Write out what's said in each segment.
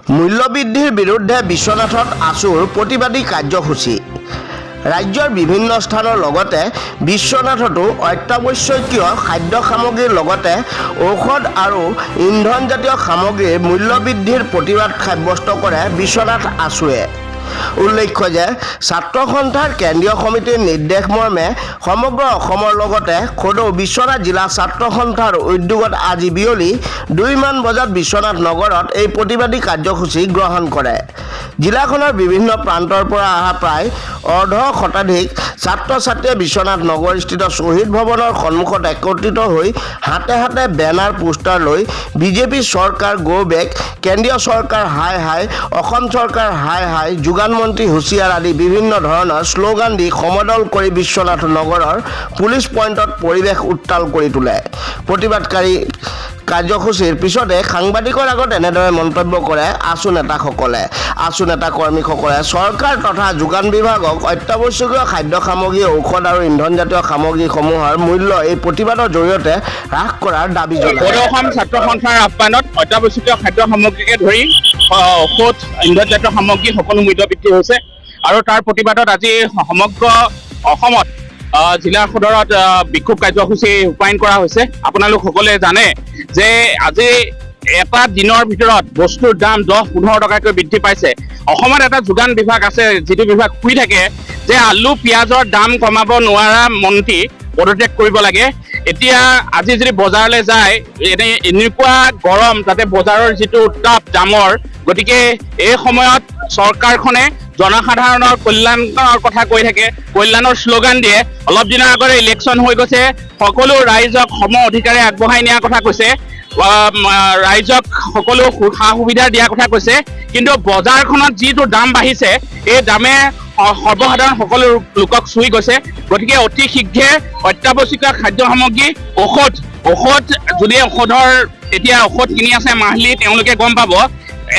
মূল্যবৃদ্ধিৰ বিৰুদ্ধে বিশ্বনাথত আছুৰ প্ৰতিবাদী কাৰ্যসূচী। ৰাজ্যৰ বিভিন্ন স্থানৰ লগতে বিশ্বনাথতো অত্যাৱশ্যকীয় খাদ্য সামগ্ৰীৰ লগতে ঔষধ আৰু ইন্ধনজাতীয় সামগ্ৰীৰ মূল্যবৃদ্ধিৰ প্ৰতিবাদ সাব্যস্ত কৰে বিশ্বনাথ আছুৱে। উল্লেখ্য যে ছাত্ৰ সন্থাৰ কেন্দ্ৰীয় সমিতিৰ নিৰ্দেশ মৰ্মে সমগ্ৰ অসমৰ লগতে সদৌ বিশ্বনাথ জিলা ছাত্ৰ সন্থাৰ উদ্যোগত আজি বিয়লি 2 মান বজাত বিশ্বনাথ নগৰত এই প্ৰতিবাদী কাৰ্যসূচী গ্ৰহণ কৰে। জিলাখনৰ বিভিন্ন প্ৰান্তৰ পৰা অহা প্ৰায় অৰ্ধ শতাধিক ছাত্ৰ ছাত্ৰীয়ে বিশ্বনাথ নগৰস্থিত শ্বহীদ ভৱনৰ সন্মুখত একত্ৰিত হৈ হাতে হাতে বেনাৰ পোষ্টাৰ লৈ বিজেপি চৰকাৰ গো বেক, কেন্দ্ৰীয় চৰকাৰ হাই হাই, অসম চৰকাৰ হাই হাই, যোগান মন্ত্ৰী হুঁচিয়াৰ আদি বিভিন্ন ধৰণৰ শ্লোগান দি সমদল কৰি বিশ্বনাথ নগৰৰ পুলিচ পইণ্টত পৰিৱেশ উত্তাল কৰি তোলে। প্ৰতিবাদকাৰী কাৰ্যসূচীৰ পিছতে সাংবাদিকৰ আগত এনেদৰে মন্তব্য কৰে আছু নেতাসকলে। আছু নেতা কৰ্মীসকলে চৰকাৰ তথা যোগান বিভাগক অত্যাৱশ্যকীয় খাদ্য সামগ্ৰী, ঔষধ আৰু ইন্ধনজাতীয় সামগ্ৰীসমূহৰ মূল্য এই প্ৰতিবাদৰ জৰিয়তে হ্ৰাস কৰাৰ দাবী জনায়। অসম ছাত্ৰ সন্থাৰ আহ্বানত অত্যাৱশ্যকীয় খাদ্য সামগ্ৰীকে ধৰি ঔষধ, ইন্ধনজাতীয় সামগ্ৰী সকলো মূল্য বৃদ্ধি হৈছে আৰু তাৰ প্ৰতিবাদত আজি সমগ্ৰ অসমত জিলা সদৰত বিক্ষোভ কাৰ্যসূচী ৰূপায়ণ কৰা হৈছে। আপোনালোক সকলোৱে জানে যে আজি এটা দিনৰ ভিতৰত বস্তুৰ দাম 10-15 টকাকৈ বৃদ্ধি পাইছে। অসমত এটা যোগান বিভাগ আছে যিটো বিভাগ শুই থাকে যে আলু পিঁয়াজৰ দাম কমাব নোৱাৰা মন্ত্ৰী পদত্যাগ কৰিব লাগে। এতিয়া আজি যদি বজাৰলৈ যায় এনেকুৱা গৰম তাতে বজাৰৰ যিটো উত্তাপ দামৰ, গতিকে এই সময়ত চৰকাৰখনে জনসাধাৰণৰ কল্যাণৰ কথা কৈ থাকে, কল্যাণৰ শ্লোগান দিয়ে। অলপ দিনৰ আগতে ইলেকশ্যন হৈ গৈছে, সকলো ৰাইজক সম অধিকাৰে আগবঢ়াই নিয়াৰ কথা কৈছে, ৰাইজক সকলো সা সুবিধা দিয়াৰ কথা কৈছে, কিন্তু বজাৰখনত যিটো দাম বাঢ়িছে এই দামে সৰ্বসাধাৰণ সকলো লোকক চুই গৈছে। গতিকে অতি শীঘ্ৰে অত্যাৱশ্যকীয় খাদ্য সামগ্ৰী, ঔষধ যদি এতিয়া ঔষধ কিনি আছে মাহিলী, তেওঁলোকে গম পাব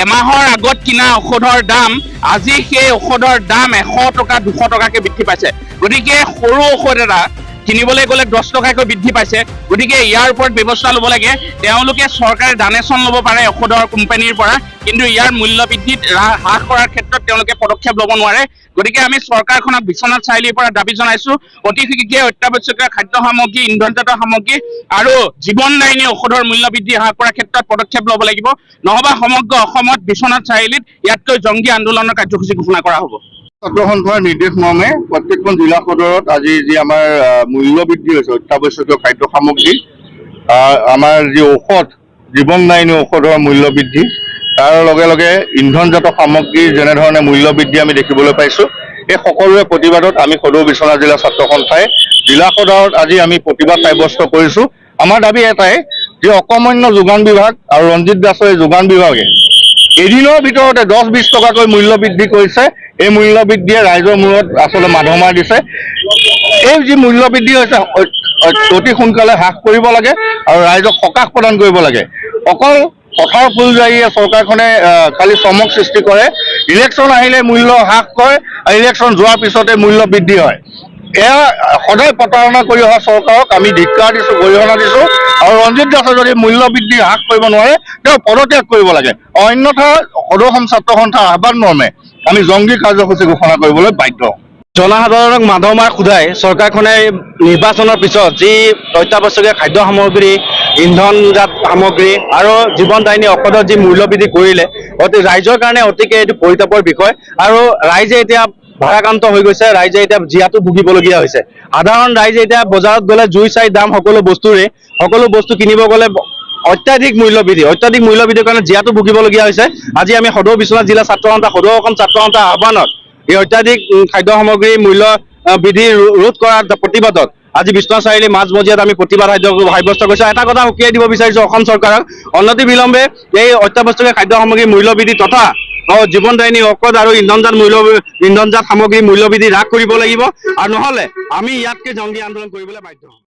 এমাহৰ আগত কিনা ঔষধৰ দাম আজি সেই ঔষধৰ দাম 100 টকা 200 টকাকৈ বৃদ্ধি পাইছে। গতিকে সৰু ঔষধ এটা কিনিবলৈ গ'লে 10 টকাকৈ বৃদ্ধি পাইছে। গতিকে ইয়াৰ ওপৰত ব্যৱস্থা ল'ব লাগে। তেওঁলোকে চৰকাৰে ডানেশ্যন ল'ব পাৰে ঔষধৰ কোম্পানীৰ পৰা, কিন্তু ইয়াৰ মূল্য বৃদ্ধিত হ্ৰাস কৰাৰ ক্ষেত্ৰত তেওঁলোকে পদক্ষেপ ল'ব নোৱাৰে। গতিকে আমি চৰকাৰখনক বিশ্বনাথ চাৰিআলিৰ পৰা দাবী জনাইছো, অতি শীঘ্ৰে অত্যাৱশ্যকীয় খাদ্য সামগ্ৰী, ইন্ধনজাতীয় সামগ্ৰী আৰু জীৱনদায়িনী ঔষধৰ মূল্য বৃদ্ধি হ্ৰাস কৰাৰ ক্ষেত্ৰত পদক্ষেপ ল'ব লাগিব। নহবা সমগ্ৰ অসমত বিশ্বনাথ চাৰিআলিত ইয়াতকৈ জংগী আন্দোলনৰ কাৰ্যসূচী ঘোষণা কৰা হ'ব। ছাত্ৰ সন্থাৰ নিৰ্দেশ মৰ্মে প্ৰত্যেকখন জিলা সদৰত আজি যি আমাৰ মূল্য বৃদ্ধি হৈছে অত্যাৱশ্যকীয় খাদ্য সামগ্ৰী, আমাৰ যি ঔষধ, জীৱনদায়িনী ঔষধৰ মূল্য বৃদ্ধি, তাৰ লগে লগে ইন্ধনজাত সামগ্ৰীৰ যেনেধৰণে মূল্য বৃদ্ধি আমি দেখিবলৈ পাইছোঁ, এই সকলোৰে প্ৰতিবাদত আমি সদৌ বিশ্বনাথ জিলা ছাত্ৰ সন্থাই জিলা সদৰত আজি আমি প্ৰতিবাদ সাব্যস্ত কৰিছোঁ। আমাৰ দাবী এটাই যে অকমান্য যোগান বিভাগ আৰু ৰঞ্জিত দাসৰ যোগান বিভাগে এদিনৰ ভিতৰতে 10-20 টকাকৈ মূল্য বৃদ্ধি কৰিছে। এই মূল্য বৃদ্ধিয়ে ৰাইজৰ মূৰত আচলতে মাধমাৰ দিছে। এই যি মূল্য বৃদ্ধি হৈছে অতি সোনকালে হ্ৰাস কৰিব লাগে আৰু ৰাইজক সকাহ প্ৰদান কৰিব লাগে। অকল কথাৰ ফুলজাৰিয়ে চৰকাৰখনে খালি চমক সৃষ্টি কৰে, ইলেকশ্যন আহিলে মূল্য হ্ৰাস কৰে আৰু ইলেকশ্যন যোৱাৰ পিছতে মূল্য বৃদ্ধি হয়। এয়া সদায় প্ৰতাৰণা কৰি অহা চৰকাৰক আমি ধিক্কাৰ দিছোঁ, গৰিহণা দিছোঁ আৰু ৰঞ্জিত দাসে যদি মূল্য বৃদ্ধি হ্ৰাস কৰিব নোৱাৰে তেওঁ পদত্যাগ কৰিব লাগে। অন্যথা সদৌ অসম ছাত্ৰ সন্থাৰ আহ্বান মৰ্মে আমি জংগী কাৰ্যসূচী ঘোষণা কৰিবলৈ বাধ্য। জনসাধাৰণক মাধমাৰ সোধাই চৰকাৰখনে নিৰ্বাচনৰ পিছত যি অত্যাৱশ্যকীয় খাদ্য সামগ্ৰী, ইন্ধনজাত সামগ্ৰী আৰু জীৱনদায়িনী ঔষধৰ যি মূল্য বৃদ্ধি কৰিলে ৰাইজৰ কাৰণে অতিকে এইটো পৰিতাপৰ বিষয়। আৰু ৰাইজে এতিয়া ভাৰাক্ৰান্ত হৈ গৈছে, ৰাইজে এতিয়া জীয়াতো ভুগিবলগীয়া হৈছে। সাধাৰণ ৰাইজে এতিয়া বজাৰত গ'লে জুই চাই দাম সকলো বস্তু কিনিব গ'লে অত্যাধিক মূল্য বৃদ্ধিৰ কাৰণে জীয়াতো ভুগিবলগীয়া হৈছে। আজি আমি সদৌ বিশ্বনাথ জিলা ছাত্ৰ সন্থা, সদৌ অসম ছাত্ৰ সন্থাৰ আহ্বানত এই অত্যাধিক খাদ্য সামগ্ৰীৰ মূল্য বৃদ্ধি ৰোধ কৰাৰ প্ৰতিবাদত আজি বিশ্বনাথ চাৰিআলি মাজমজিয়াত আমি প্ৰতিবাদ সাব্যস্ত কৰিছোঁ। এটা কথা সকীয়াই দিব বিচাৰিছোঁ অসম চৰকাৰক, অনতি বিলম্বে এই অত্যাৱশ্যকীয় খাদ্য সামগ্ৰীৰ মূল্য বৃদ্ধি তথা জীৱনদায়িনী ঔষধ আৰু ইন্ধনজাত সামগ্ৰীৰ মূল্য বৃদ্ধি হ্ৰাস কৰিব লাগিব, আৰু নহ'লে আমি ইয়াতকৈ জংগী আন্দোলন কৰিবলৈ বাধ্য হ'ম।